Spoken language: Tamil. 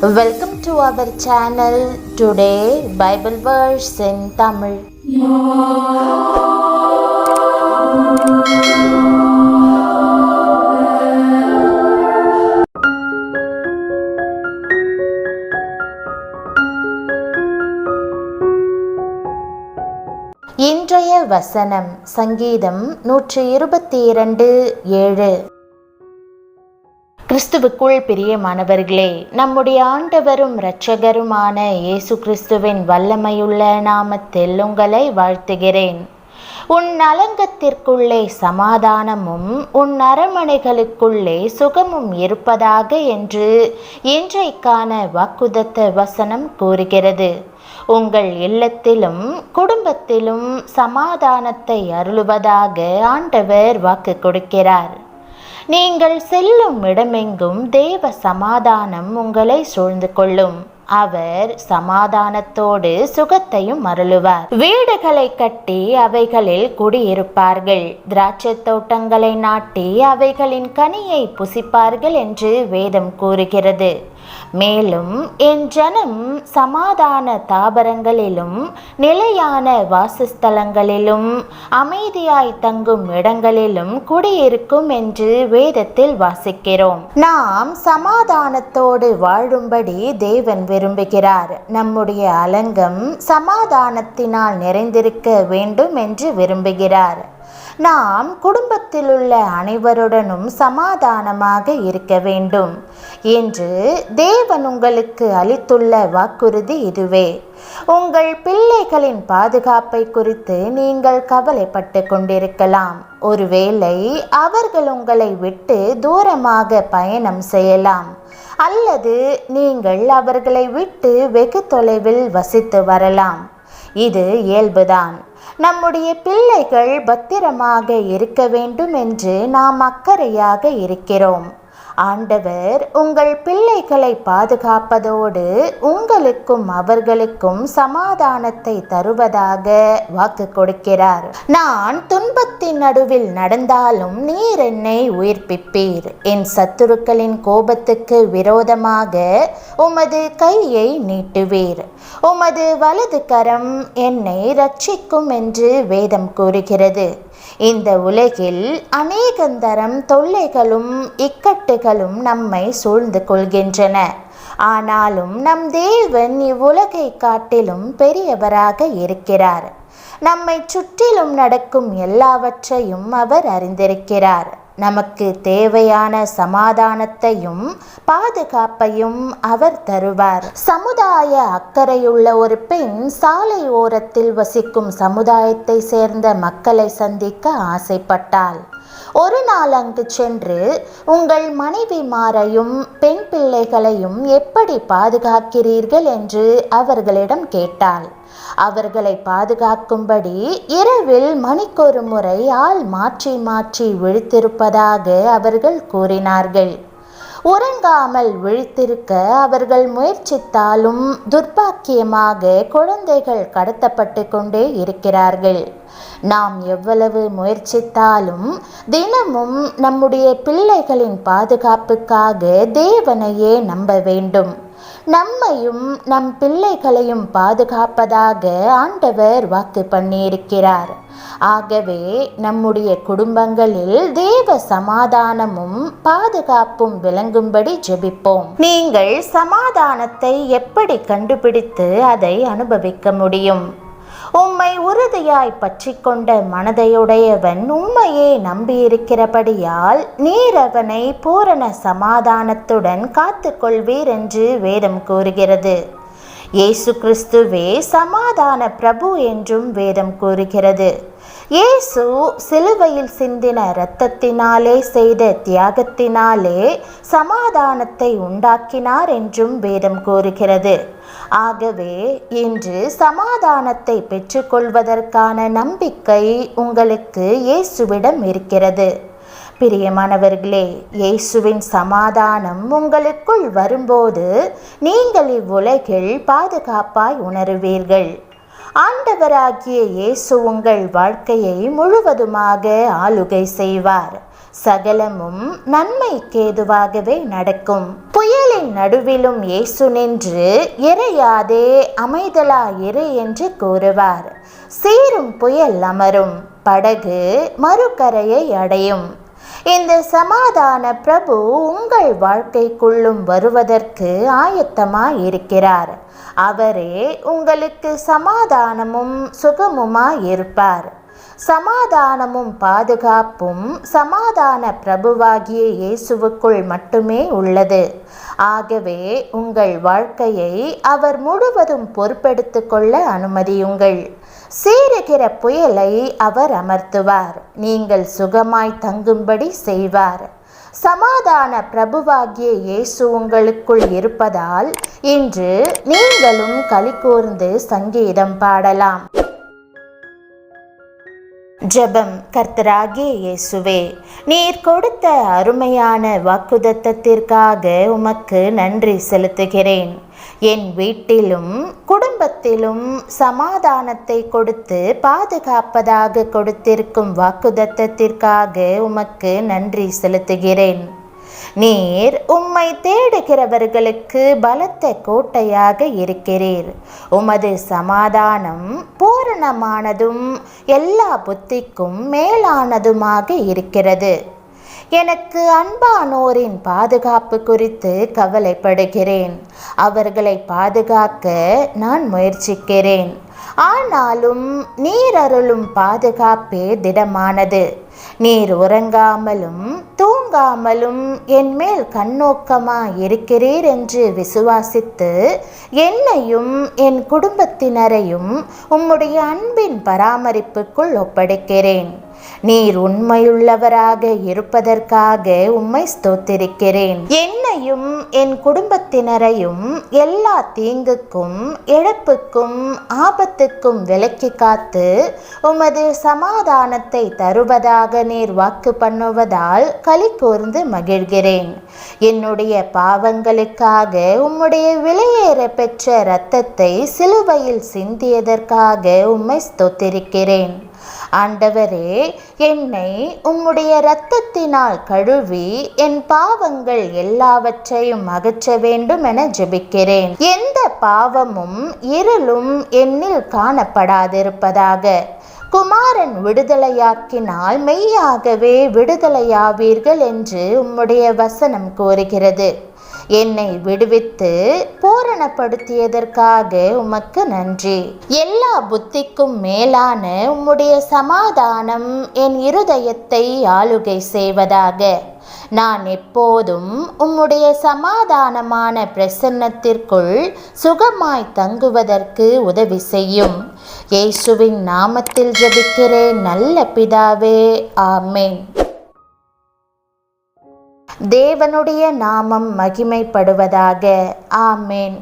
Welcome to our channel. Today Bible verse in Tamil. இன்றைய வசனம் சங்கீதம் 122:7. கிறிஸ்துவுக்குள் பிரியமானவர்களே, நம்முடைய ஆண்டவரும் இரட்சகருமான இயேசு கிறிஸ்துவின் வல்லமையுள்ள நாமத்தில் உங்களை வாழ்த்துகிறேன். உன் அலங்கத்திற்குள்ளே சமாதானமும் உன் அரண்மனைகளுக்குள்ளே சுகமும் இருப்பதாக என்று இன்றைக்கான வாக்குதத்த வசனம் கூறுகிறது. உங்கள் இல்லத்திலும் குடும்பத்திலும் சமாதானத்தை அருளுவதாக ஆண்டவர் வாக்கு கொடுக்கிறார். நீங்கள் செல்லும் இடமெங்கும் தேவ சமாதானம் உங்களை சூழ்ந்து கொள்ளும். அவர் சமாதானத்தோடு சுகத்தையும் அருளுவார். வீடுகளை கட்டி அவைகளில் குடியிருப்பார்கள். திராட்சை தோட்டங்களை நாட்டி அவைகளின் கனியை புசிப்பார்கள் என்று வேதம் கூறுகிறது. மேலும் என் ஜனம் சமாதான தாபரங்களிலும் நிலையான வாசஸ்தலங்களிலும் அமைதியாய் தங்கும் இடங்களிலும் குடியிருக்கும் என்று வேதத்தில் வாசிக்கிறோம். நாம் சமாதானத்தோடு வாழும்படி தேவன் விரும்புகிறார். நம்முடைய அலங்கம் சமாதானத்தினால் நிறைந்திருக்க வேண்டும் என்று விரும்புகிறார். நாம் குடும்பத்தில் உள்ள அனைவருடனும் சமாதானமாக இருக்க வேண்டும் என்று தேவன் உங்களுக்கு அளித்துள்ள வாக்குறுதி இதுவே. உங்கள் பிள்ளைகளின் பாதுகாப்பை குறித்து நீங்கள் கவலைப்பட்டு கொண்டிருக்கலாம். ஒருவேளை அவர்கள் உங்களை விட்டு தூரமாக பயணம் செய்யலாம், அல்லது நீங்கள் அவர்களை விட்டு வெகு தொலைவில் வசித்து வரலாம். இது இயல்புதான். நம்முடைய பிள்ளைகள் பத்திரமாக இருக்க வேண்டும் என்று நாம் அக்கறையாக இருக்கிறோம். ஆண்டவர் உங்கள் பிள்ளைகளை பாதுகாப்பதோடு உங்களுக்கும் அவர்களுக்கும் சமாதானத்தை தருவதாக வாக்கு கொடுக்கிறார். நான் துன்பத்தின் நடுவில் நடந்தாலும் நீர் என்னை உயிர்ப்பிப்பீர். என் சத்துருக்களின் கோபத்துக்கு விரோதமாக உமது கையை நீட்டுவீர். உமது வலது கரம் என்னை ரட்சிக்கும் என்று வேதம் கூறுகிறது. இந்த உலகில் அநேகந்தரம் தொல்லைகளும் இக்கட்டுகளும் நம்மை சூழ்ந்து கொள்கின்றன. ஆனாலும் நம் தேவன் இவ்வுலகை காட்டிலும் பெரியவராக இருக்கிறார். நம்மை சுற்றிலும் நடக்கும் எல்லாவற்றையும் அவர் அறிந்திருக்கிறார். நமக்கு தேவையான சமாதானத்தையும் பாதுகாப்பையும் அவர் தருவார். சமுதாய அக்கறையுள்ள ஒரு பெண் சாலை ஓரத்தில் வசிக்கும் சமுதாயத்தை சேர்ந்த மக்களை சந்திக்க ஆசைப்பட்டாள். ஒரு நாள் அங்கு சென்று உங்கள் மனைவிமாரையும் பெண் பிள்ளைகளையும் எப்படி பாதுகாக்கிறீர்கள் என்று அவர்களிடம் கேட்டாள். அவர்களை பாதுகாக்கும்படி இரவில் மணிக்கொரு முறை ஆள் மாற்றி மாற்றி விழித்திருப்பதாக அவர்கள் கூறினார்கள். உறங்காமல் விழித்திருக்க அவர்கள் முயற்சித்தாலும் துர்பாக்கியமாக குழந்தைகள் கடத்தப்பட்டு கொண்டே இருக்கிறார்கள். நாம் எவ்வளவு முயற்சித்தாலும் தினமும் நம்முடைய பிள்ளைகளின் பாதுகாப்புக்காக தேவனையே நம்ப வேண்டும். நம்மையும் நம் பிள்ளைகளையும் பாதுகாப்பதாக ஆண்டவர் வாக்கு பண்ணியிருக்கிறார். ஆகவே நம்முடைய குடும்பங்களில் தேவ சமாதானமும் பாதுகாப்பும் விளங்கும்படி ஜெபிப்போம். நீங்கள் சமாதானத்தை எப்படி கண்டுபிடித்து அதை அனுபவிக்க முடியும்? உம்மை உறுதியாய் பற்றி கொண்ட மனதையுடையவன் உம்மையே நம்பியிருக்கிறபடியால் நீர் அவனை பூரண சமாதானத்துடன் காத்து கொள்வீர் என்று வேதம் கூறுகிறது. இயேசு கிறிஸ்துவே சமாதான பிரபு என்றும் வேதம் கூறுகிறது. இயேசு சிலுவையில் சிந்தின இரத்தத்தினாலே செய்த தியாகத்தினாலே சமாதானத்தை உண்டாக்கினார் என்றும் வேதம் கூறுகிறது. ஆகவே இன்று சமாதானத்தை பெற்றுக்கொள்வதற்கான நம்பிக்கை உங்களுக்கு இயேசுவிடம் இருக்கிறது. பிரியமானவர்களே, இயேசுவின் சமாதானம் உங்களுக்குள் வரும்போது நீங்கள் இவ்வுலகில் பாதுகாப்பாய் உணருவீர்கள். ஆண்டவராகிய இயேசு உங்கள் வாழ்க்கையை முழுவதுமாக ஆளுகை செய்வார். சகலமும் நன்மைக்கேதுவாகவே நடக்கும். புயலின் கடலின் நடுவிலும் இயேசு நின்று, இறையாதே அமைதலாயிரு என்று கூறுவார். சீரும் புயல் அமரும், படகு மறுகரையை அடையும். இந்த சமாதான பிரபு உங்கள் வாழ்க்கைக்குள்ளும் வருவதற்கு ஆயத்தமாயிருக்கிறார். அவரே உங்களுக்கு சமாதானமும் சுகமுமாயிருப்பார். சமாதானமும் பாதுகாப்பும் சமாதான பிரபுவாகிய இயேசுவுக்குள் மட்டுமே உள்ளது. ஆகவே உங்கள் வாழ்க்கையை அவர் முழுவதும் பொறுப்பெடுத்து கொள்ள அனுமதியுங்கள். சீருகிற புயலை அவர் அமர்த்துவார். நீங்கள் சுகமாய் தங்கும்படி செய்வார். சமாதான பிரபுவாகிய இயேசு உங்களுக்குள் இருப்பதால் இன்று நீங்களும் களிகூர்ந்து சங்கீதம் பாடலாம். ஜெபம். கர்த்தராகிய இயேசுவே, நீர் கொடுத்த அருமையான வாக்குத்தத்தத்திற்காக உமக்கு நன்றி செலுத்துகிறேன். என் வீட்டிலும் குடும்பத்திலும் சமாதானத்தை கொடுத்து பாதுகாப்பதாக கொடுத்திருக்கும் வாக்குத்தத்தத்திற்காக உமக்கு நன்றி செலுத்துகிறேன். நீர் உம்மை தேடுகிறவர்களுக்கு பலத்த கோட்டையாக இருக்கிறீர். உமது சமாதானம் பூரணமானதும் எல்லா புத்திக்கும் மேலானதுமாக இருக்கிறது. எனக்கு அன்பானோரின் பாதுகாப்பு குறித்து கவலைப்படுகிறேன். அவர்களை பாதுகாக்க நான் முயற்சிக்கிறேன். ஆனாலும் நீர் அருளும் பாதுகாப்பே திடமானது. நீர் உறங்காமலும் தூங்காமலும் என் மேல் கண்ணோக்கமாயிருக்கிறீர் என்று விசுவாசித்து என்னையும் என் குடும்பத்தினரையும் உம்முடைய அன்பின் பராமரிப்புக்குள் ஒப்படைக்கிறேன். நீர் உண்மையுள்ளவராக இருப்பதற்காக உம்மை ஸ்தோத்திரிக்கிறேன். என்னையும் என் குடும்பத்தினரையும் எல்லா தீங்குக்கும் இழப்புக்கும் ஆபத்துக்கும் விலக்கி காத்து உமது சமாதானத்தை தருவதாக நீர் வாக்கு பண்ணுவதால் களி கூர்ந்து மகிழ்கிறேன். என்னுடைய பாவங்களுக்காக உம்முடைய விலையேற பெற்ற இரத்தத்தை சிலுவையில் சிந்தியதற்காக உம்மை ஸ்தோத்திரிக்கிறேன். ஆண்டவரே, என்னை உம்முடைய இரத்தத்தினால் கழுவி என் பாவங்கள் எல்லாவற்றையும் அகற்ற வேண்டும் என ஜெபிக்கிறேன். எந்த பாவமும் இருளும் என்னில் காணப்படாதிருப்பதாக. குமாரன் விடுதலையாக்கினால் மெய்யாகவே விடுதலையாவீர்கள் என்று உம்முடைய வசனம் கூறுகிறது. என்னை விடுவித்து பூரணப்படுத்தியதற்காக உமக்கு நன்றி. எல்லா புத்திக்கும் மேலான உம்முடைய சமாதானம் என் இருதயத்தை ஆளுகை செய்வதாக. நான் எப்போதும் உம்முடைய சமாதானமான பிரசன்னத்திற்குள் சுகமாய் தங்குவதற்கு உதவி செய்யும். இயேசுவின் நாமத்தில் ஜெபிக்கிறேன் நல்ல பிதாவே, ஆமென். தேவனுடைய நாமம் மகிமைப்படுவதாக. ஆமென்.